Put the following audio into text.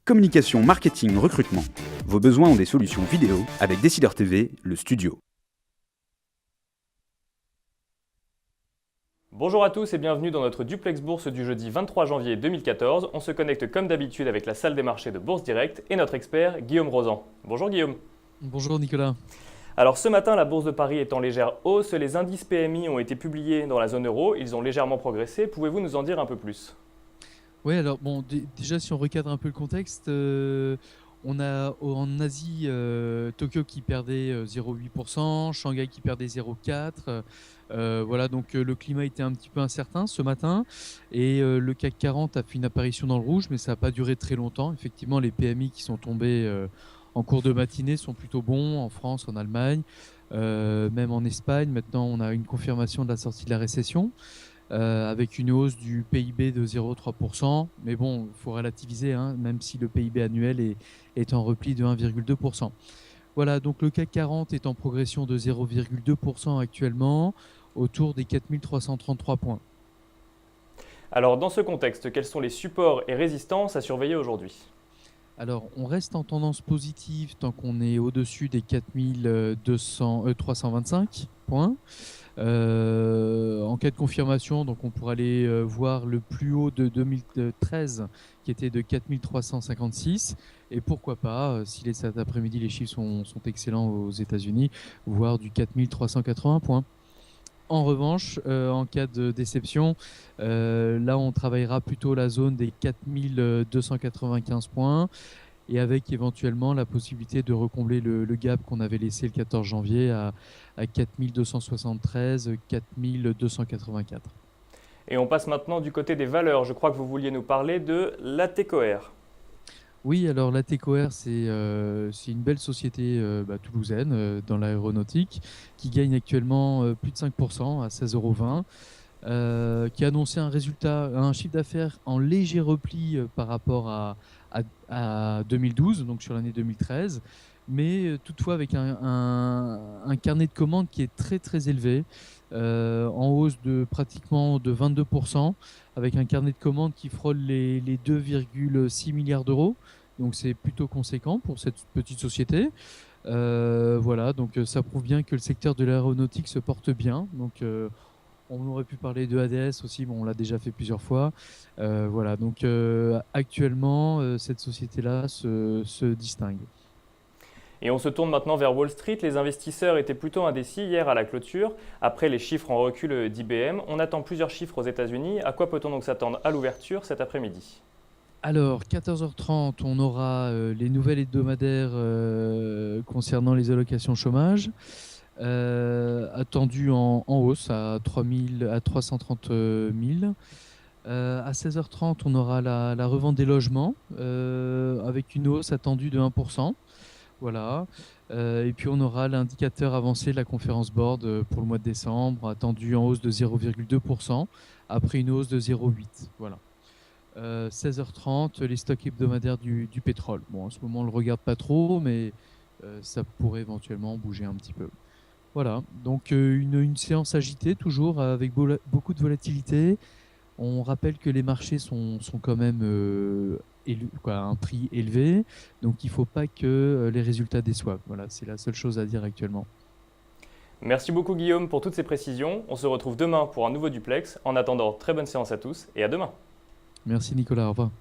Communication, marketing, recrutement. Vos besoins ont des solutions vidéo avec Décideur TV, le studio. Bonjour à tous et bienvenue dans notre duplex bourse du jeudi 23 janvier 2014. On se connecte comme d'habitude avec la salle des marchés de Bourse Direct et notre expert Guillaume Rozan. Bonjour Guillaume. Bonjour Nicolas. Alors ce matin, la Bourse de Paris est en légère hausse. Les indices PMI ont été publiés dans la zone euro. Ils ont légèrement progressé. Pouvez-vous nous en dire un peu plus ? Oui, alors bon, déjà si on recadre un peu le contexte, on a en Asie Tokyo qui perdait 0,8%, Shanghai qui perdait 0,4%. Voilà, donc le climat était un petit peu incertain ce matin et le CAC 40 a fait une apparition dans le rouge, mais ça n'a pas duré très longtemps. Effectivement, les PMI qui sont tombés en cours de matinée sont plutôt bons en France, en Allemagne, même en Espagne. Maintenant, on a une confirmation de la sortie de la récession. Avec une hausse du PIB de 0,3%. Mais bon, il faut relativiser, hein, même si le PIB annuel est en repli de 1,2%. Voilà, donc le CAC 40 est en progression de 0,2% actuellement, autour des 4333 points. Alors dans ce contexte, quels sont les supports et résistances à surveiller aujourd'hui ? Alors, on reste en tendance positive tant qu'on est au-dessus des 325 points. En cas de confirmation, donc on pourra aller voir le plus haut de 2013 qui était de 4356 et pourquoi pas, si cet après-midi les chiffres sont excellents aux États-Unis, voir du 4380 points. En revanche, en cas de déception, là on travaillera plutôt la zone des 4295 points et avec éventuellement la possibilité de recombler le gap qu'on avait laissé le 14 janvier à 4273, 4284. Et on passe maintenant du côté des valeurs. Je crois que vous vouliez nous parler de l'ATCOR. Oui, alors l'ATCOR, c'est une belle société toulousaine dans l'aéronautique qui gagne actuellement plus de 5% à 16,20 €, qui a annoncé un chiffre d'affaires en léger repli par rapport à 2012, donc sur l'année 2013, mais toutefois avec un carnet de commandes qui est très très élevé, en hausse de pratiquement de 22%, avec un carnet de commandes qui frôle les 2,6 milliards d'euros. Donc c'est plutôt conséquent pour cette petite société. Voilà, donc ça prouve bien que le secteur de l'aéronautique se porte bien. Donc on aurait pu parler de ADS aussi, bon, on l'a déjà fait plusieurs fois. Voilà, donc actuellement, cette société-là se distingue. Et on se tourne maintenant vers Wall Street. Les investisseurs étaient plutôt indécis hier à la clôture. Après les chiffres en recul d'IBM, on attend plusieurs chiffres aux États-Unis. À quoi peut-on donc s'attendre à l'ouverture cet après-midi ? Alors, 14h30, on aura les nouvelles hebdomadaires concernant les allocations chômage, attendues en hausse à 330 000. À 16h30, on aura la revente des logements avec une hausse attendue de 1%. Voilà. Et puis on aura l'indicateur avancé de la conférence board pour le mois de décembre, attendu en hausse de 0,2%, après une hausse de 0,8%. Voilà. 16h30, les stocks hebdomadaires du pétrole. Bon, en ce moment, on ne le regarde pas trop, mais ça pourrait éventuellement bouger un petit peu. Voilà, donc une séance agitée toujours avec beaucoup de volatilité. On rappelle que les marchés sont quand même à un prix élevé, donc il ne faut pas que les résultats déçoivent. Voilà, c'est la seule chose à dire actuellement. Merci beaucoup Guillaume pour toutes ces précisions. On se retrouve demain pour un nouveau duplex. En attendant, très bonne séance à tous et à demain. Merci Nicolas, au revoir.